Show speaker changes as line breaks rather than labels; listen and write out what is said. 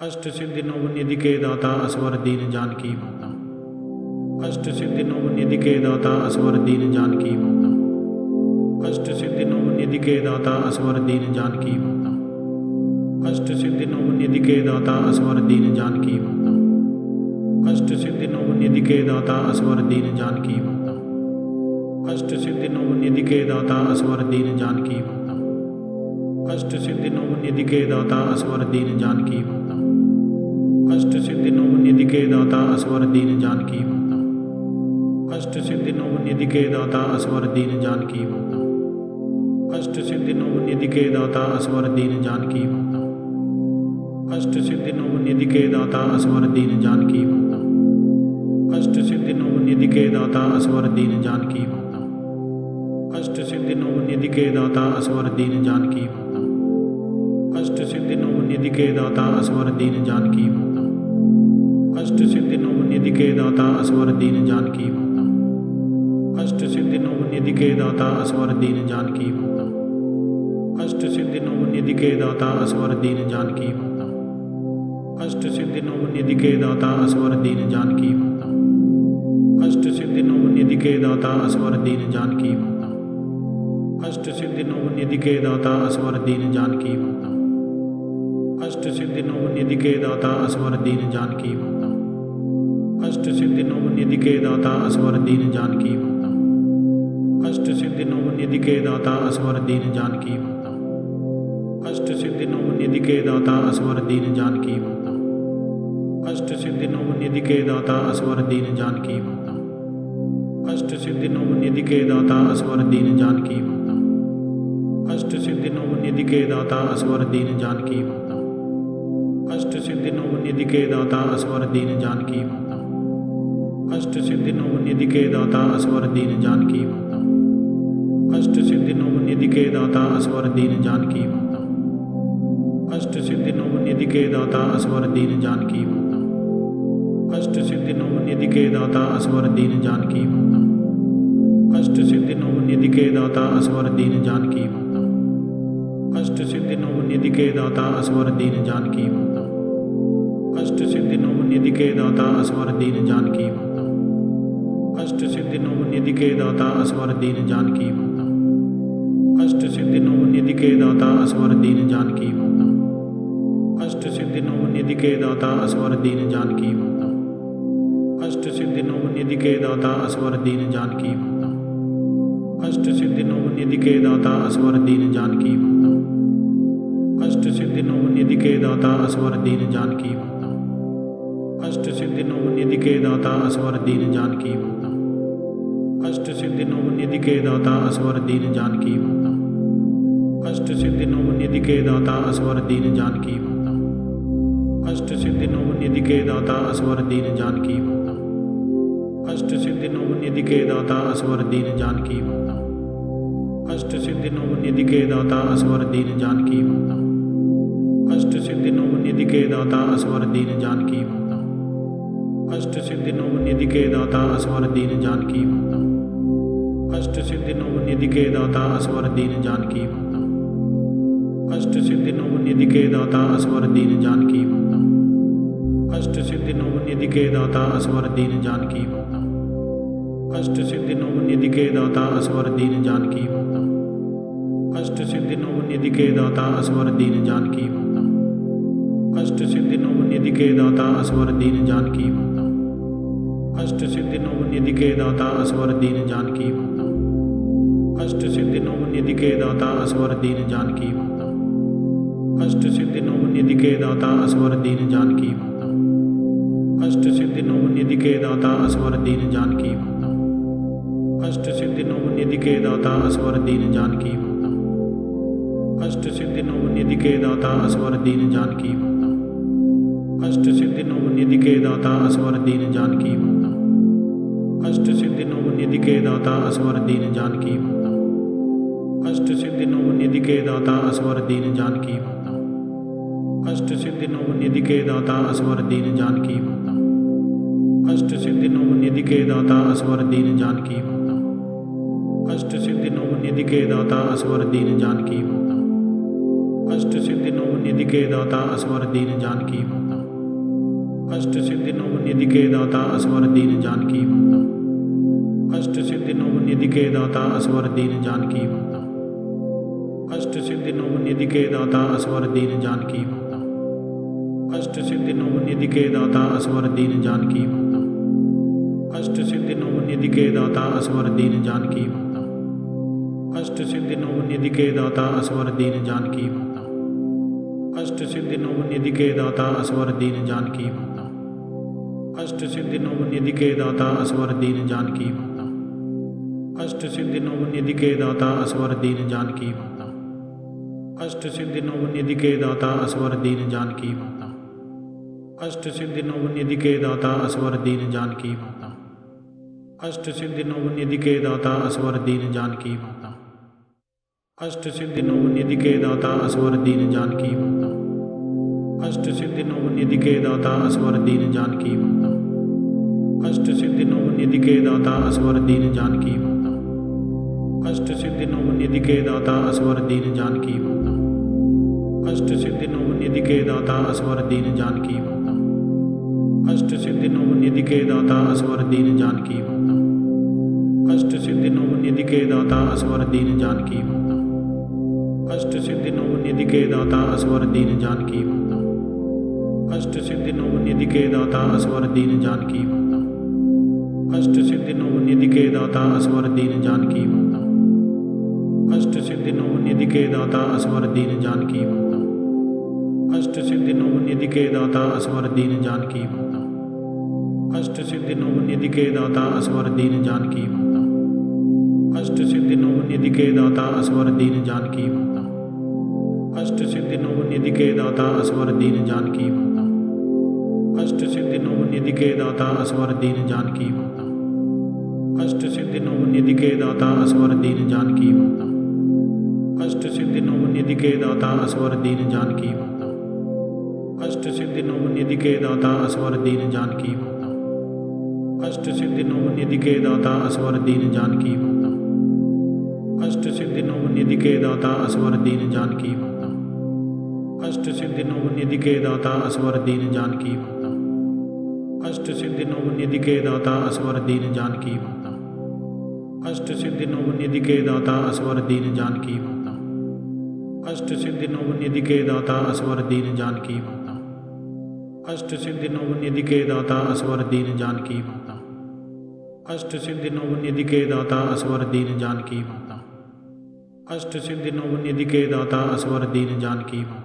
अष्ट सिद्धि नव निधि के दाता असवर दीन जानकी माता। अष्ट सिद्धि नव निधि के दाता असवर दीन जानकी माता। अष्ट सिद्धि नव निधि के दाता असवर दीन जानकी माता। अष्ट सिद्धि नव निधि के दाता असवर दीन जानकी माता। अष्ट सिद्धि नव निधि के दाता असवर दीन जानकी माता। अष्ट सिद्धि नव निधि के दाता असवर दीन जानकी माता। अष्ट सिद्धि नव निधि के दाता असवर दीन जानकी माता। अष्ट सिद्धि नव निधि के दाता असवर दीन जानकी माता। अष्ट सिद्धि नव निधि के दाता असवर दीन जानकी माता। अष्ट सिद्धि नव निधि के दाता असवर दीन जानकी माता। अष्ट सिद्धि नव निधि के दाता असवर दीन जानकी माता। अष्ट सिद्धि नव निधि के दाता असवर दीन जानकी माता। अष्ट सिद्धि नव निधि के दाता असवर दीन जानकी माता। अष्ट सिद्धि नव निधि के दाता असवर दीन जानकी माता। अष्ट सिद्धि नव निधि के दाता असवर दीन जानकी माता। अष्ट सिद्धि नव निधि के दाता असवर दीन जानकी माता। अष्ट सिद्धि नव निधि के दाता असवर दीन जानकी माता। अष्ट सिद्धि नव निधि के दाता असवर दीन जानकी माता। अष्ट सिद्धि नव निधि के दाता असवर दीन जानकी माता। अष्ट सिद्धि नव निधि के दाता असवर दीन जानकी माता। अष्ट सिद्धि नव निधि के दाता असवर दीन जानकी माता। अष्ट सिद्धि नव निधि के दाता असवर दीन जानकी माता। अष्ट सिद्धि नव निधि के दाता असवर दीन जानकी माता। अष्ट सिद्धि नव निधि के दाता असवर दीन जानकी माता। अष्ट सिद्धि नव निधि के दाता असवर दीन जानकी माता। अष्ट सिद्धि नव निधि के दाता असवर दीन जानकी माता। अष्ट सिद्धि नव निधि के दाता असवर दीन जानकी माता। अष्ट सिद्धि नव निधि के दाता असवर दीन जानकी माता। अष्ट सिद्धि नव निधि के दाता असवर दीन जानकी माता। अष्ट सिद्धि नव निधि के दाता असवर दीन जानकी माता। अष्ट सिद्धि नव निधि के दाता असवर दीन जानकी माता। अष्ट सिद्धि नव निधि के दाता असवर दीन जानकी माता। अष्ट सिद्धि नव निधि के दाता असवर दीन जानकी माता। अष्ट सिद्धि नव निधि के दाता असवर दीन जानकी माता। अष्ट सिद्धि नव निधि के दाता असवर दीन जानकी माता। अष्ट सिद्धि नव निधि के दाता असवर दीन जानकी माता। अष्ट सिद्धि नव निधि के दाता असवर दीन जानकी माता। अष्ट सिद्धि नव निधि के दाता असवर दीन जानकी माता। अष्ट सिद्धि नव निधि के दाता असवर दीन जानकी माता। अष्ट सिद्धि नव निधि के दाता असवर दीन जानकी माता। अष्ट सिद्धि नव निधि के दाता असवर दीन जानकी माता। अष्ट सिद्धि नव निधि के दाता असवर दीन जानकी माता। अष्ट सिद्धि नव निधि के दाता असवर दीन जानकी माता। अष्ट सिद्धि नव निधि के दाता असवर दीन जानकी माता। अष्ट सिद्धि नव निधि के दाता असवर दीन जानकी माता। अष्ट सिद्धि नव निधि के दाता असवर दीन जानकी माता। अष्ट सिद्धि नव निधि के दाता असवर दीन जानकी माता। अष्ट सिद्धि नव निधि के दाता असवर दीन जानकी माता। अष्ट सिद्धि नव निधि के दाता असवर दीन जानकी माता। अष्ट सिद्धि नव निधि के दाता असवर दीन जानकी माता। अष्ट सिद्धि नव निधि के दाता असवर दीन जानकी माता। अष्ट सिद्धि नव निधि के दाता असवर दीन जानकी माता। अष्ट सिद्धि नव निधि के दाता असवर दीन जानकी माता। अष्ट सिद्धि नव निधि के दाता असवर दीन जानकी माता। अष्ट सिद्धि नव निधि के दाता असवर दीन जानकी माता। अष्ट सिद्धि नव निधि के दाता असवर दीन जानकी माता। अष्ट सिद्धि नव निधि के दाता असवर दीन जानकी माता। अष्ट सिद्धि नव निधि के दाता असवर दीन जानकी माता। अष्ट सिद्धि नव निधि के दाता असवर दीन जानकी माता। अष्ट सिद्धि नव निधि के दाता असवर दीन जानकी माता। अष्ट सिद्धि नव निधि के दाता असवर दीन जानकी माता। अष्ट सिद्धि नव निधि के दाता असवर दीन जानकी माता। अष्ट सिद्धि नव निधि के दाता असवर दीन जानकी माता। अष्ट सिद्धि नव निधि के दाता असवर दीन जानकी माता। अष्ट सिद्धि नव निधि के दाता असवर दीन जानकी माता। अष्ट सिद्धि नव निधि के दाता असवर दीन जानकी माता। अष्ट सिद्धि नव निधि के दाता असवर दीन जानकी माता। अष्ट सिद्धि नव निधि के दाता असवर दीन जानकी माता। अष्ट सिद्धि नव निधि के दाता असवर दीन जानकी माता। अष्ट सिद्धि नव निधि के दाता असवर दीन जानकी माता। अष्ट सिद्धि नव निधि के दाता असवर दीन जानकी माता। अष्ट सिद्धि नव निधि के दाता असवर दीन जानकी माता। अष्ट सिद्धि नव निधि के दाता असवर दीन जानकी माता। अष्ट सिद्धि नव निधि के दाता असवर दीन जानकी माता। अष्ट सिद्धि नव निधि के दाता असवर दीन जानकी माता। अष्ट सिद्धि नव निधि के दाता असवर दीन जानकी माता। अष्ट सिद्धि नव निधि के दाता असवर दीन जानकी माता। अष्ट सिद्धि नव निधि के दाता असवर दीन जानकी माता। अष्ट सिद्धि नव निधि के दाता असवर दीन जानकी माता। अष्ट सिद्धि नव निधि के दाता असवर दीन जानकी माता। अष्ट सिद्धि नव निधि के दाता असवर दीन जानकी माता। अष्ट सिद्धि नव निधि के दाता असवर दीन जानकी माता। अष्ट सिद्धि नव निधि के दाता असवर दीन जानकी माता। अष्ट सिद्धि नव निधि के दाता असवर दीन जानकी माता। अष्ट सिद्धि नव निधि के दाता असवर दीन जानकी माता। अष्ट सिद्धि नव निधि के दाता असवर दीन जानकी माता। अष्ट सिद्धि नव निधि के दाता असवर दीन जानकी माता। अष्ट सिद्धि नव निधि के दाता असवर दीन जानकी माता। अष्ट सिद्धि नव निधि के दाता असवर दीन जानकी माता। अष्ट सिद्धि नव निधि के दाता असवर दीन जानकी माता। अष्ट सिद्धि नव निधि के दाता असवर दीन जानकी माता। अष्ट सिद्धि नव निधि के दाता असवर दीन जानकी माता। अष्ट सिद्धि नव निधि के दाता असवर दीन जानकी माता। अष्ट सिद्धि नव निधि के दाता असवर दीन जानकी माता। अष्ट सिद्धि नव निधि के दाता असवर दीन जानकी माता। अष्ट सिद्धि नव निधि के दाता असवर दीन जानकी माता। अष्ट सिद्धि नव निधि के दाता असवर दीन जानकी माता। अष्ट सिद्धि नव निधि के दाता असवर दीन जानकी माता। अष्ट सिद्धि नव निधि के दाता असवर दीन जानकी माता। अष्ट सिद्धि नव निधि के दाता असवर दीन जानकी माता। अष्ट सिद्धि नव निधि के दाता असवर दीन जानकी माता। अष्ट सिद्धि नव निधि के दाता असवर दीन जानकी माता। अष्ट सिद्धि नव निधि के दाता असवर दीन जानकी माता। अष्ट सिद्धि नव निधि के दाता असवर दीन जानकी माता। अष्ट सिद्धि नव निधि के दाता असवर दीन जानकी माता। अष्ट सिद्धि नव निधि के दाता असवर दीन जानकी माता। अष्ट सिद्धि नव निधि के दाता असवर दीन जानकी माता। अष्ट सिद्धि नव निधि के दाता असवर दीन जानकी माता।